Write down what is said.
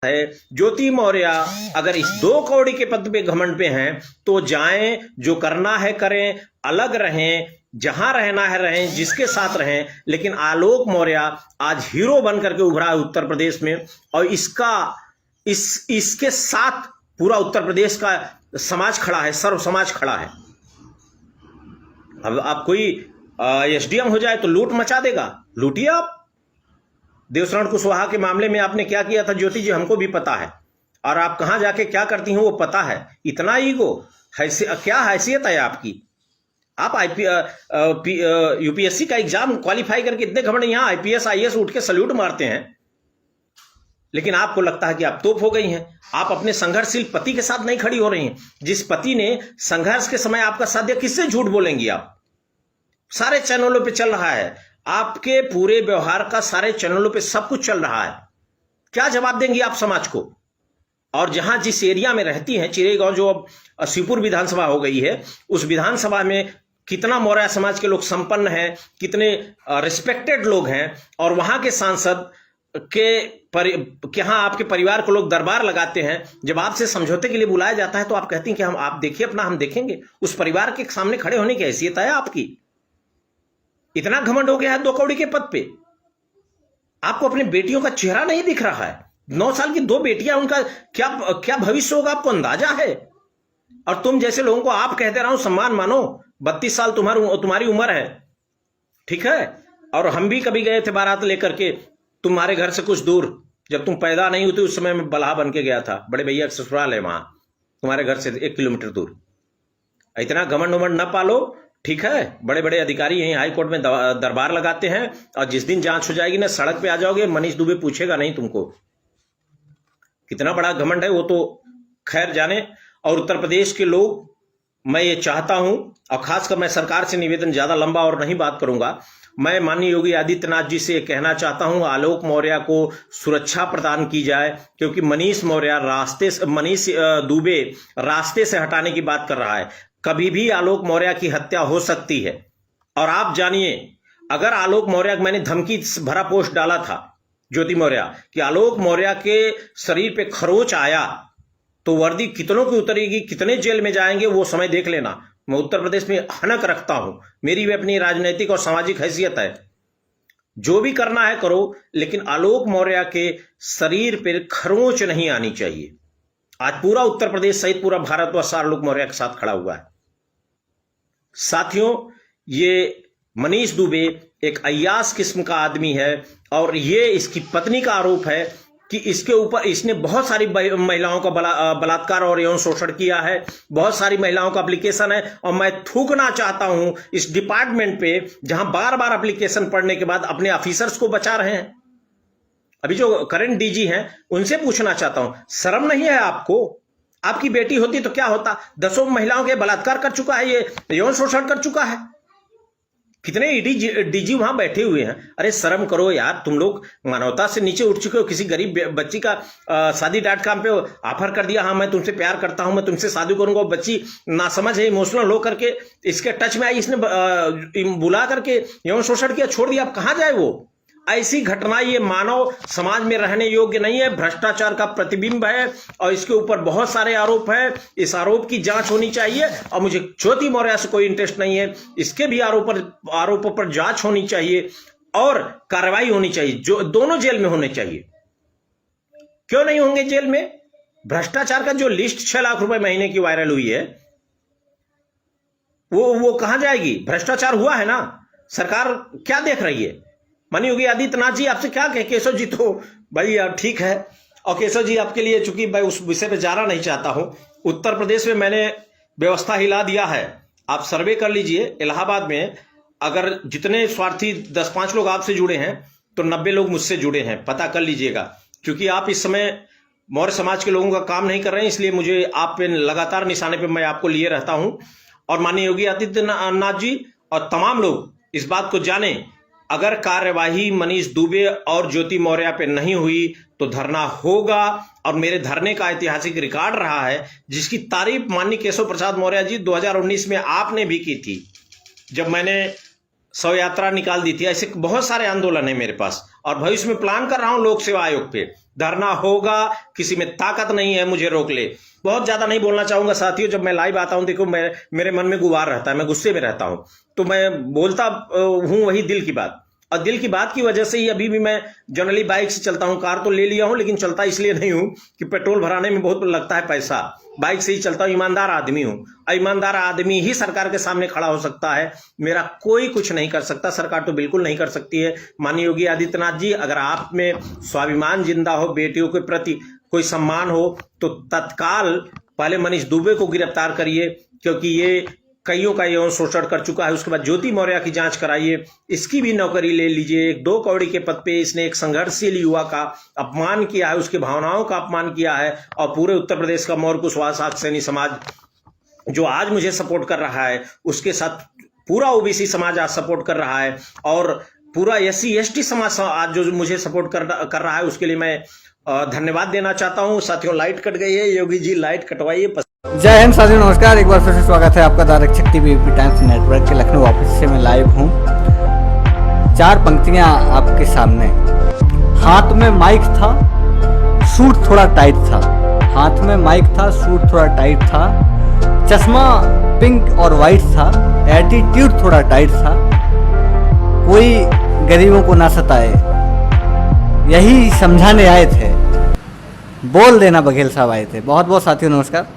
है। ज्योति मौर्य अगर इस 2 कौड़ी के पद पे घमंड पे हैं तो जाएं, जो करना है करें, अलग रहें, जहां रहना है रहें, जिसके साथ रहें। लेकिन आलोक मौर्य आज हीरो बन करके उभरा है उत्तर प्रदेश में, और इसके साथ पूरा उत्तर प्रदेश का समाज खड़ा है, सर्व समाज खड़ा है। अब आप कोई एसडीएम हो जाए तो लूट मचा देगा, लूटिए आप। देवशरण कुशवाहा के मामले में आपने क्या किया था ज्योति जी, हमको भी पता है, और आप कहां जाके क्या करती हैं वो पता है। इतना ईगो, क्या हैसियत है आपकी? आप यूपीएससी का एग्जाम क्वालिफाई करके इतने घमंड, यहां आईपीएस आईएएस उठ के सल्यूट मारते हैं, लेकिन आपको लगता है कि आप तोप हो गई हैं। आप अपने संघर्षशील पति के साथ नहीं खड़ी हो रही हैं। जिस पति ने संघर्ष के समय आपका साथ दिया, किससे झूठ बोलेंगी आप? सारे चैनलों पे चल रहा है, आपके पूरे व्यवहार का सारे चैनलों पे सब कुछ चल रहा है। क्या जवाब देंगी आप समाज को? और जहां जिस एरिया में रहती हैं, चिरेगांव जो अब शिवपुर विधानसभा हो गई है, उस विधानसभा में कितना मौर्य समाज के लोग संपन्न हैं, कितने रिस्पेक्टेड लोग हैं, और वहां के सांसद के यहाँ आपके परिवार को लोग दरबार लगाते हैं। जब आपसे समझौते के लिए बुलाया जाता है तो आप कहती हैं कि आप देखिए अपना, हम देखेंगे। उस परिवार के सामने खड़े होने की हैसियत है आपकी? इतना घमंड हो गया है 2 कौड़ी के पद पे। आपको अपनी बेटियों का चेहरा नहीं दिख रहा है। 9 साल की 2 बेटियां, उनका क्या भविष्य होगा आपको अंदाजा है? और तुम जैसे लोगों को आप कहते रहो सम्मान मानो। 32 साल तुम्हारी उम्र है, ठीक है। और हम भी कभी गए थे बारात लेकर के तुम्हारे घर से कुछ दूर, जब तुम पैदा नहीं होती उस समय मैं बल्हा बन के गया था। बड़े भैया का ससुराल है वहां, तुम्हारे घर से 1 किलोमीटर दूर। इतना घमंड उमंड न पालो, ठीक है। बड़े बड़े अधिकारी यहीं हाई कोर्ट में दरबार लगाते हैं, और जिस दिन जांच हो जाएगी ना, सड़क पे आ जाओगे, मनीष दुबे पूछेगा नहीं तुमको। कितना बड़ा घमंड है वो तो खैर जाने। और उत्तर प्रदेश के लोग, मैं ये चाहता हूं, और खासकर मैं सरकार से निवेदन, ज्यादा लंबा और नहीं बात करूंगा, मैं माननीय योगी आदित्यनाथ जी से कहना चाहता हूं, आलोक मौर्य को सुरक्षा प्रदान की जाए, क्योंकि मनीष दुबे रास्ते से हटाने की बात कर रहा है। कभी भी आलोक मौर्य की हत्या हो सकती है। और आप जानिए, अगर आलोक मौर्य, मैंने धमकी भरा पोस्ट डाला था ज्योति मौर्य कि आलोक मौर्य के शरीर पे खरोच आया तो वर्दी कितनों की उतरेगी, कितने जेल में जाएंगे, वो समय देख लेना। मैं उत्तर प्रदेश में हनक रखता हूं, मेरी भी अपनी राजनीतिक और सामाजिक हैसियत है। जो भी करना है करो, लेकिन आलोक मौर्य के शरीर पर खरोंच नहीं आनी चाहिए। आज पूरा उत्तर प्रदेश सहित पूरा भारतवर्ष आलोक मौर्य के साथ खड़ा हुआ है। साथियों, ये मनीष दुबे एक अय्याश किस्म का आदमी है, और ये इसकी पत्नी का आरोप है कि इसके ऊपर इसने बहुत सारी महिलाओं का बलात्कार और यौन शोषण किया है। बहुत सारी महिलाओं का एप्लीकेशन है, और मैं थूकना चाहता हूं इस डिपार्टमेंट पे, जहां बार बार एप्लीकेशन पढ़ने के बाद अपने ऑफिसर्स को बचा रहे हैं। अभी जो करंट डीजी हैं उनसे पूछना चाहता हूं, शर्म नहीं है आपको? आपकी बेटी होती तो क्या होता? 10 महिलाओं के बलात्कार कर चुका है, ये यौन शोषण कर चुका है। कितने डीजी वहां बैठे हुए हैं। अरे शर्म करो यार, तुम लोग मानवता से नीचे उठ चुके हो। किसी गरीब बच्ची का शादी.com पे ऑफर कर दिया, हाँ मैं तुमसे प्यार करता हूं, मैं तुमसे शादी करूंगा। बच्ची नासमझ है, इमोशनल हो करके इसके टच में आई, इसने बुला करके यौन शोषण किया, छोड़ दिया। अब कहां जाए वो? ऐसी घटना ये मानव समाज में रहने योग्य नहीं है, भ्रष्टाचार का प्रतिबिंब है, और इसके ऊपर बहुत सारे आरोप हैं। इस आरोप की जांच होनी चाहिए, और मुझे ज्योति मौर्य से कोई इंटरेस्ट नहीं है। इसके भी आरोपों पर जांच होनी चाहिए और कार्रवाई होनी चाहिए। जो दोनों जेल में होने चाहिए। क्यों नहीं होंगे जेल में? भ्रष्टाचार का जो लिस्ट 6 लाख रुपए महीने की वायरल हुई है, वो कहां जाएगी? भ्रष्टाचार हुआ है ना। सरकार क्या देख रही है? माननीय योगी आदित्यनाथ जी आपसे क्या कहे? केशव जी तो भाई ठीक है, और केशव जी आपके लिए, चूंकि मैं उस विषय पे जाना नहीं चाहता हूं, उत्तर प्रदेश में मैंने व्यवस्था हिला दिया है। आप सर्वे कर लीजिए, इलाहाबाद में अगर जितने स्वार्थी 10-5 लोग आपसे जुड़े हैं तो 90 लोग मुझसे जुड़े हैं, पता कर लीजिएगा। क्योंकि आप इस समय मौर्य समाज के लोगों का काम नहीं कर रहे हैं, इसलिए मुझे आप पे लगातार निशाने पे मैं आपको लिए रहता हूं। और माननीय योगी आदित्यनाथ जी और तमाम लोग इस बात को जाने, अगर कार्यवाही मनीष दुबे और ज्योति मौर्य पे नहीं हुई तो धरना होगा। और मेरे धरने का ऐतिहासिक रिकॉर्ड रहा है, जिसकी तारीफ माननीय केशव प्रसाद मौर्य जी 2019 में आपने भी की थी, जब मैंने शव यात्रा निकाल दी थी। ऐसे बहुत सारे आंदोलन है मेरे पास, और भविष्य में प्लान कर रहा हूं लोक सेवा आयोग पे। धरना होगा, किसी में ताकत नहीं है मुझे रोक ले। बहुत ज्यादा नहीं बोलना चाहूंगा साथियों, जब मैं लाइव आता हूं देखो मेरे मन में गुबार रहता है, मैं गुस्से में रहता हूं, तो मैं बोलता हूं वही दिल की बात। और दिल की बात की वजह से ही अभी भी मैं जनरली बाइक से चलता हूं, कार तो ले लिया हूं लेकिन चलता इसलिए नहीं हूं कि पेट्रोल भराने में बहुत लगता है पैसा। बाइक से ही चलता हूं, ईमानदार आदमी हूं। ईमानदार आदमी ही सरकार के सामने खड़ा हो सकता है, मेरा कोई कुछ नहीं कर सकता, सरकार तो बिल्कुल नहीं कर सकती है। माननीय योगी आदित्यनाथ जी, अगर आप में स्वाभिमान जिंदा हो, बेटियों के प्रति कोई सम्मान हो, तो तत्काल पहले मनीष दुबे को गिरफ्तार करिए, क्योंकि ये कईयों का यौन शोषण कर चुका है। उसके बाद ज्योति मौर्य की जांच कराइए, इसकी भी नौकरी ले लीजिए। 2 कौड़ी के पद पे इसने एक संघर्षशील युवा का अपमान किया है, उसकी भावनाओं का अपमान किया है। और पूरे उत्तर प्रदेश का मौर्य कुशवाहा साथ सैनी समाज जो आज मुझे सपोर्ट कर रहा है, उसके साथ पूरा ओबीसी समाज आज सपोर्ट कर रहा है, और पूरा SC ST समाज आज जो मुझे सपोर्ट कर रहा है, उसके लिए मैं धन्यवाद देना चाहता हूं। साथियों, लाइट कट गई है, योगी जी लाइट कटवाइए। जय हिंद साथियों, नमस्कार। एक बार फिर से स्वागत है आपका द आरक्षक टीवी यूपी टाइम्स नेटवर्क के लखनऊ ऑफिस से मैं लाइव हूँ। 4 पंक्तियाँ आपके सामने। हाथ में माइक था, सूट थोड़ा टाइट था। हाथ में माइक था, सूट थोड़ा टाइट था। चश्मा पिंक और वाइट था। एटीट्यूड थोड़ा टाइट था। कोई गरीबों को ना सताए, यही समझाने आए थे। बोल देना बघेल साहब आए थे। बहुत बहुत साथियों नमस्कार।